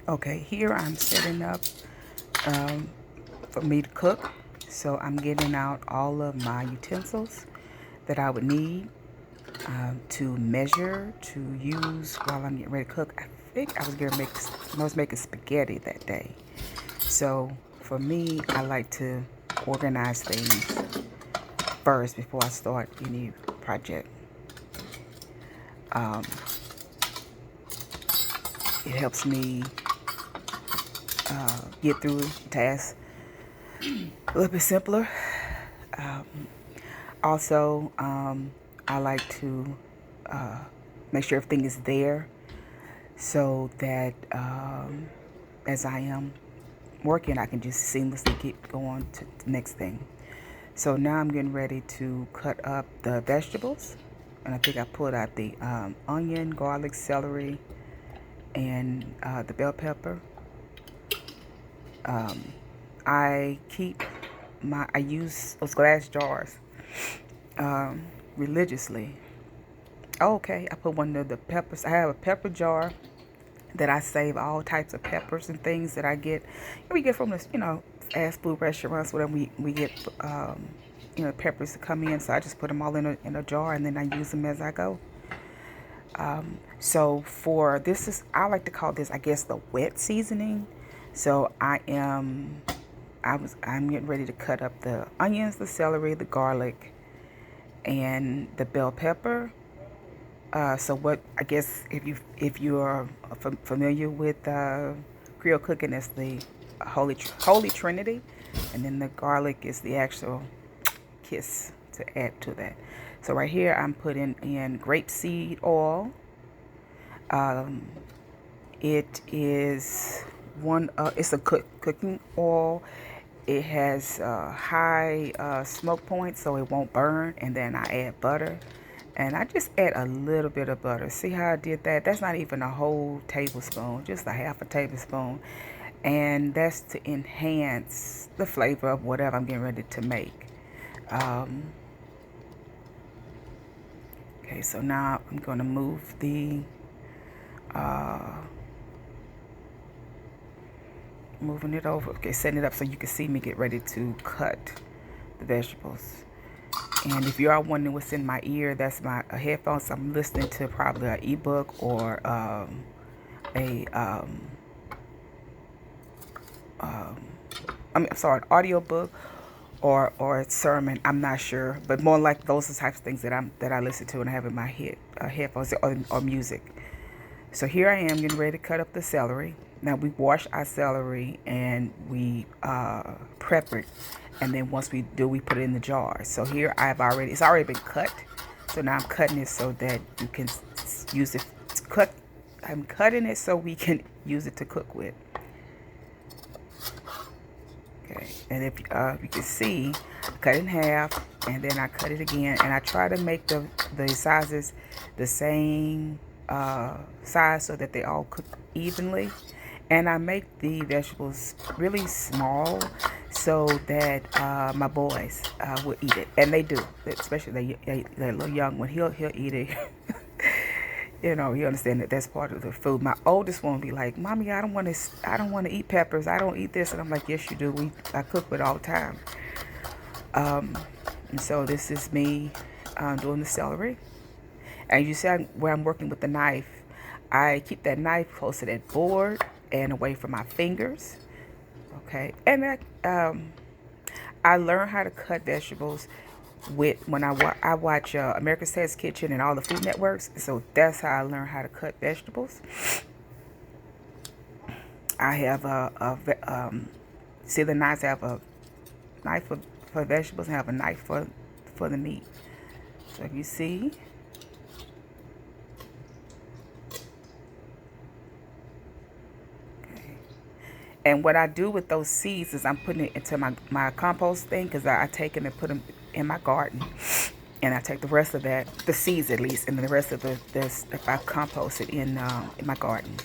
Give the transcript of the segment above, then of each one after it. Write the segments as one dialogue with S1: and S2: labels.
S1: Okay, here I'm setting up um, for me to cook. So I'm getting out all of my utensils that I would need to measure, to use while I'm getting ready to cook. I think I was making spaghetti that day. So for me, I like to organize things first before I start any project. Um, it helps me get through tasks a little bit simpler. Um, also, I like to uh, make sure everything is there so that as I am working, I can just seamlessly get going to the next thing. So now I'm getting ready to cut up the vegetables. And I think I pulled out the onion, garlic, celery, and the bell pepper. Um, I use those glass jars um, religiously. Oh, okay, I put one of the peppers. I have a pepper jar that I save all types of peppers and things that I get. We get from this, fast food restaurants. Whatever we get, peppers to come in. So I just put them all in a jar and then I use them as I go. So for this is I like to call this, I guess, the wet seasoning. So I'm getting ready to cut up the onions, the celery, the garlic, and the bell pepper. So what I guess if you are familiar with Creole cooking, that's the Holy Trinity, and then the garlic is the actual kiss to add to that. So right here I'm putting in grapeseed oil. Um, it is it's a cooking oil. It has high smoke point so it won't burn, and then I add butter. And I just add a little bit of butter. See how I did that? That's not even a whole tablespoon, just a half a tablespoon. And that's to enhance the flavor of whatever I'm getting ready to make. Um, okay, so now I'm going to move uh, moving it over. Okay, setting it up so you can see me get ready to cut the vegetables. And if you are wondering what's in my ear, that's my headphones. I'm listening to probably an ebook or a I'm sorry, an audio book or a sermon. I'm not sure, but more like those are the types of things that I listen to and I have in my headphones or music. So here I am getting ready to cut up the celery. Now we wash our celery and we prep it, and then once we do, we put it in the jar. So here it's already been cut. So now I'm cutting it so that you can use it to cut. I'm cutting it so we can use it to cook with. Okay, and if you can see, I cut it in half, and then I cut it again, and I try to make the sizes the same size so that they all cook evenly. And I make the vegetables really small so that my boys will eat it, and they do. Especially the little young one, he'll eat it. You understand that that's part of the food. My oldest one will be like, "Mommy, I don't want to eat peppers. I don't eat this." And I'm like, "Yes, you do. I cook with it all the time." And so this is me doing the celery. And you see where I'm working with the knife, I keep that knife close to that board and away from my fingers. Okay, and I learned how to cut vegetables when I watch America's Test Kitchen and all the Food Networks. So that's how I learned how to cut vegetables. I have see the knives. I have a knife for vegetables and I have a knife for the meat. So if you see. And what I do with those seeds is I'm putting it into my compost thing, because I take them and put them in my garden. And I take the rest of that, the seeds at least, and then the rest of this, if I compost it in my garden.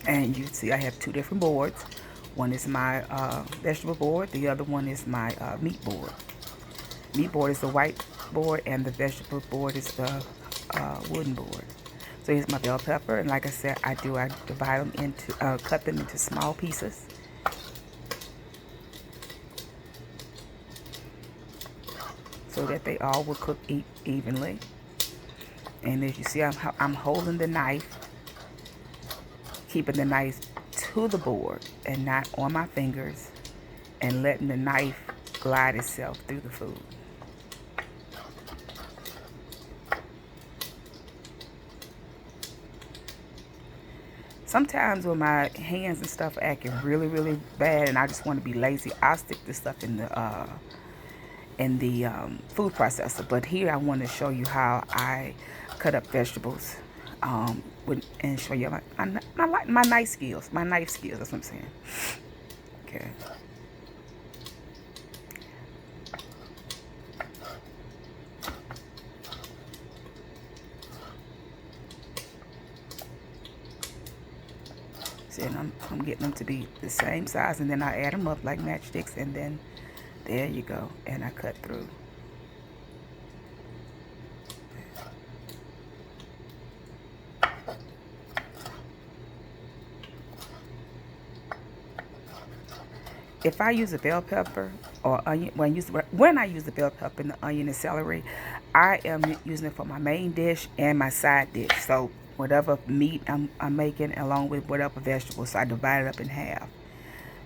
S1: And you see I have two different boards. One is my vegetable board. The other one is my meat board. Meat board is the white board, and the vegetable board is the wooden board. So here's my bell pepper, and like I said, I divide them into, cut them into small pieces. So that they all will cook evenly. And as you see, I'm holding the knife, keeping the knife to the board and not on my fingers, and letting the knife glide itself through the food. Sometimes when my hands and stuff are acting really, really bad and I just want to be lazy, I'll stick this stuff in the food processor. But here I want to show you how I cut up vegetables, and show you my knife skills. My knife skills, that's what I'm saying. Okay. See, and I'm getting them to be the same size, and then I add them up like matchsticks, and then there you go, and I cut through. If I use a bell pepper or onion, when I use the bell pepper and the onion and celery, I am using it for my main dish and my side dish. So whatever meat I'm making, along with whatever vegetables, so I divide it up in half.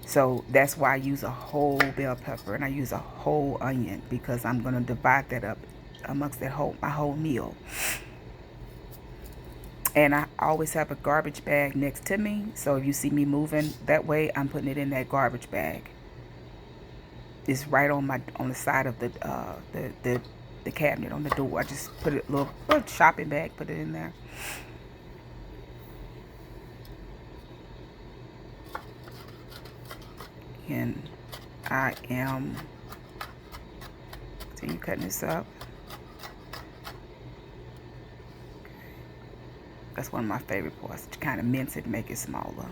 S1: So that's why I use a whole bell pepper and I use a whole onion, because I'm gonna divide that up amongst my whole meal. And I always have a garbage bag next to me, so if you see me moving that way, I'm putting it in that garbage bag. It's right on the side of the cabinet on the door. I just put it little shopping bag, put it in there. And I am continue cutting this up. That's one of my favorite parts, to kind of mince it and make it smaller.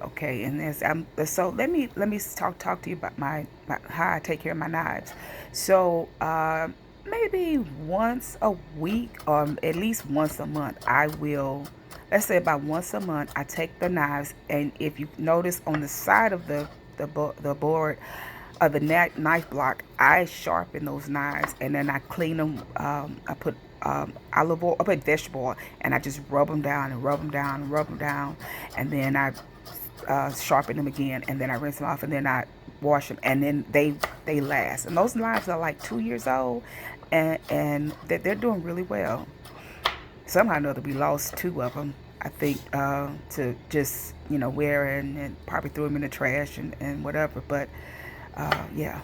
S1: Okay, and so let me talk to you about how I take care of my knives. So maybe once a week or at least once a month, I will. Let's say about once a month, I take the knives, and if you notice on the side of the board of the knife block, I sharpen those knives, and then I clean them. I put olive oil, I put vegetable oil, and I just rub them down and rub them down and rub them down, and then I sharpen them again, and then I rinse them off, and then I wash them, and then they last. And those knives are like 2 years old, and they're doing really well. Somehow or another, we lost two of them, I think, to just wear, and probably threw them in the trash and whatever. But yeah.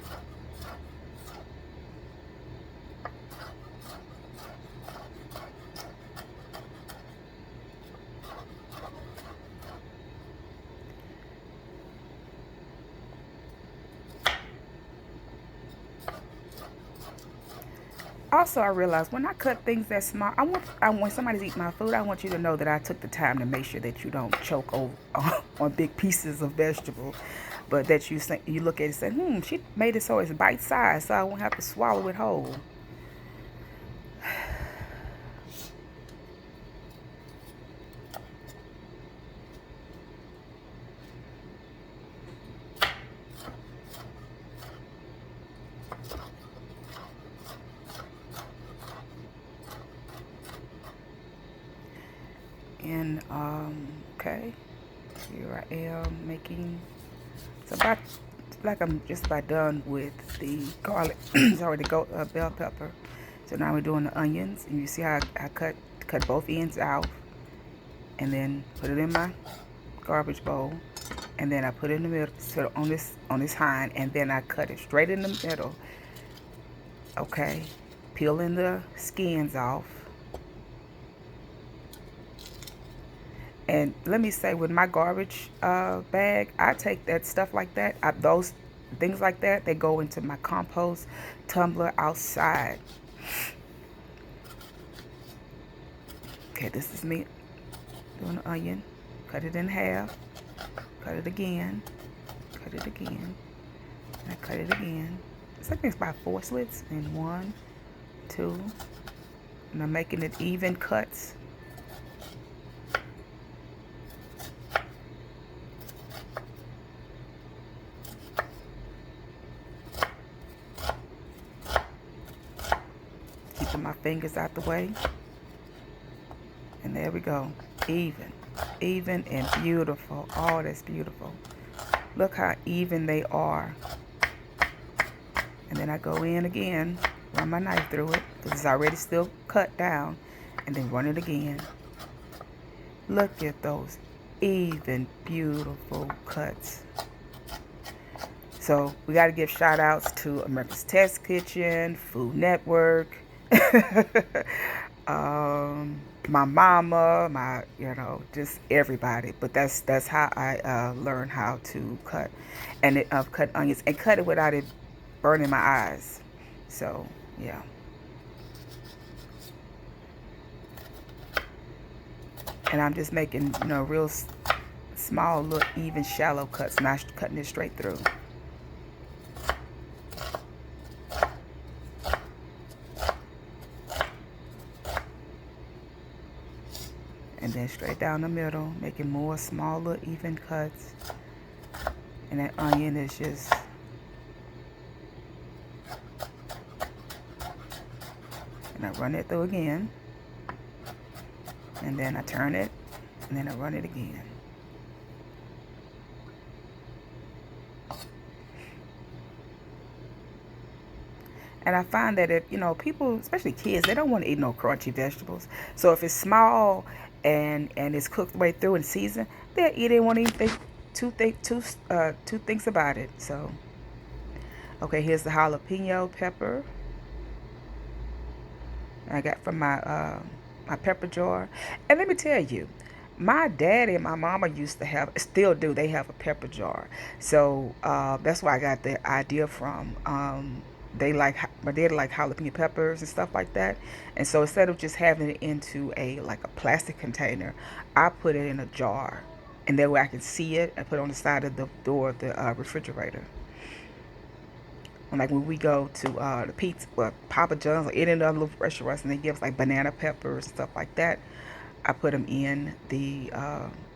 S1: Also, I realized when I cut things that small, when somebody's eating my food, I want you to know that I took the time to make sure that you don't choke over on big pieces of vegetable, but that you look at it and say, she made it so it's bite size, so I won't have to swallow it whole. And okay, here I am making. So about like I'm just about done with the garlic. Sorry, the bell pepper. So now we're doing the onions, and you see how I cut both ends out, and then put it in my garbage bowl, and then I put it in the middle, so on this hind, and then I cut it straight in the middle. Okay, peeling the skins off. And let me say, with my garbage bag, I take that stuff like that. Those things like that, they go into my compost tumbler outside. Okay, this is me doing an onion. Cut it in half. Cut it again. Cut it again. And I cut it again. So I think it's about 4 slits. And 1, 2. And I'm making it even cuts. Keeping my fingers out the way. And there we go. Even. Even and beautiful. Oh, that's beautiful. Look how even they are. And then I go in again, run my knife through it, because it's already still cut down, and then run it again. Look at those even, beautiful cuts. So we got to give shout outs to America's Test Kitchen, Food Network, my mama, just everybody. But that's how I learned how to cut cut onions, and cut it without it burning my eyes. So yeah. And I'm just making real small, little even, shallow cuts, not cutting it straight through. And then straight down the middle, making more smaller, even cuts. And that onion is just, and I run it through again. And then I turn it, and then I run it again. And I find that if, people, especially kids, they don't want to eat no crunchy vegetables. So if it's small and it's cooked way through and seasoned, they'll eat it and won't even think two things about it. So, okay, here's the jalapeno pepper I got from my pepper jar. And let me tell you, my daddy and my mama used to have, still do, they have a pepper jar. So that's where I got the idea from. My dad like jalapeno peppers and stuff like that. And so instead of just having it into like a plastic container, I put it in a jar. And that way I can see it and put it on the side of the door of the refrigerator. And like when we go to the pizza, Papa John's or any other little restaurants, and they give us like banana peppers and stuff like that, I put them in the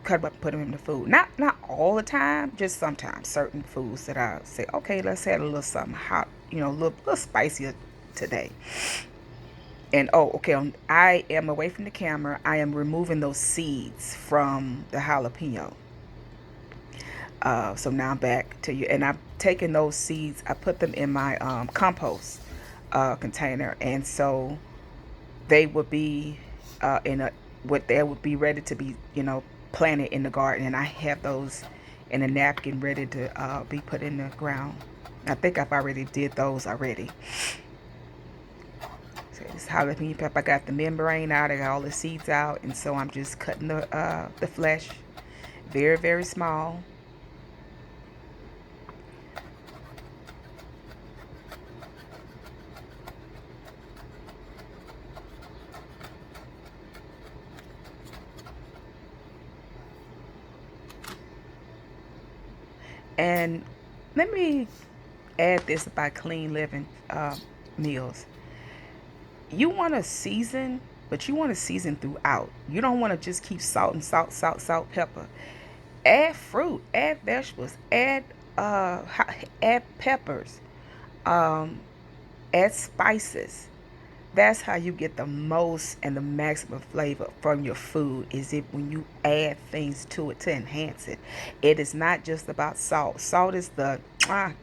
S1: cut them up, and put them in the food. Not all the time, just sometimes. Certain foods that I say, okay, let's add a little something hot, a little spicier today. And okay, I am away from the camera. I am removing those seeds from the jalapeno. So now I'm back to you, and I'm taking those seeds. I put them in my compost container, and so they would be they would be ready to be planted in the garden, and I have those in a napkin ready to be put in the ground. I think I've already did those already. So this jalapeno pepper, I got the membrane out, I got all the seeds out, and so I'm just cutting the flesh very, very small. And let me add this about Clean Living meals. You want to season, but you want to season throughout. You don't want to just keep salt and salt, pepper. Add fruit, add vegetables, uh, add peppers, um, add spices. That's how you get the most and the maximum flavor from your food, is it when you add things to it to enhance it. It is not just about salt. Salt is the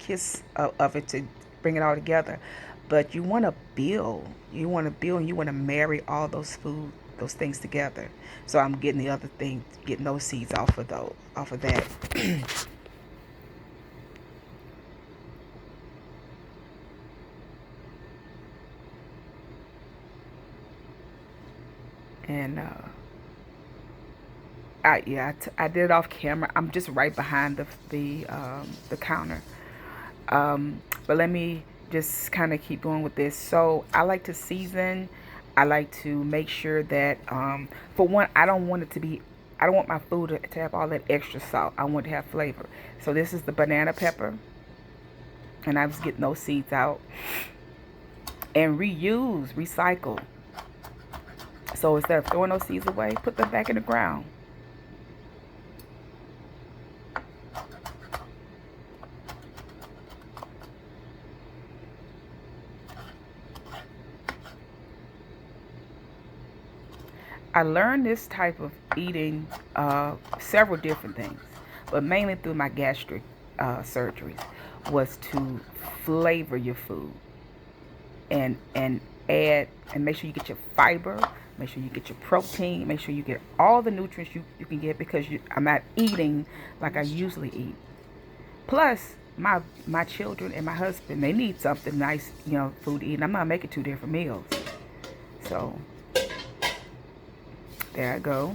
S1: kiss of it to bring it all together. But you want to build. You want to build, and you want to marry all those things together. So I'm getting the other thing, getting those seeds off of that. And I did it off camera. I'm just right behind the counter. But let me just kind of keep going with this. So I like to season. I like to make sure that, for one, I don't want my food to have all that extra salt. I want to have flavor. So this is the banana pepper, and I was getting those seeds out and reuse, recycle. So instead of throwing those seeds away, put them back in the ground. I learned this type of eating, several different things, but mainly through my gastric surgeries, was to flavor your food and add and make sure you get your fiber, make sure you get your protein, make sure you get all the nutrients you can get, because I'm not eating like I usually eat. Plus, my children and my husband, they need something nice, food to eat. And I'm not making two different meals. So there I go.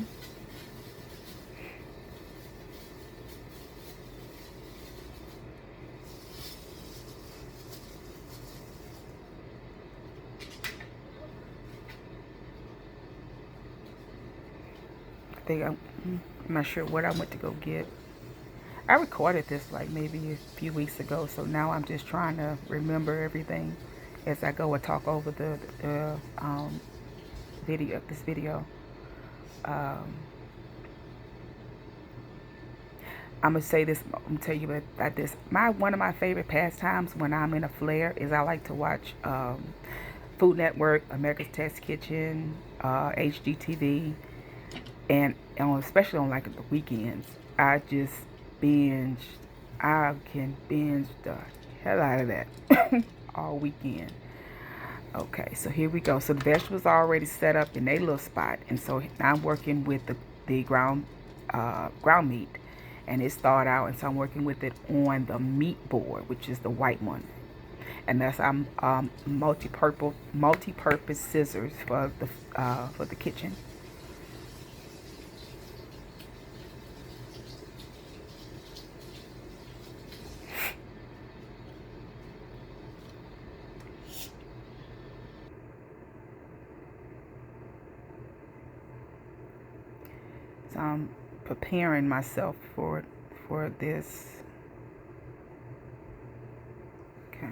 S1: I think I'm not sure what I went to go get. I recorded this like maybe a few weeks ago, so now I'm just trying to remember everything as I go and talk over the video. This video. Um, I'm gonna say this. I'm gonna tell you about this. One of my favorite pastimes when I'm in a flare is I like to watch Food Network, America's Test Kitchen, HGTV, and especially on like the weekends. I just binge. I can binge the hell out of that all weekend. Okay, so here we go. So the vegetables are already set up in a little spot, and so now I'm working with the ground meat, and it thawed out, and so I'm working with it on the meat board, which is the white one, and that's multi-purpose scissors for the kitchen. So I'm preparing myself for this. Okay.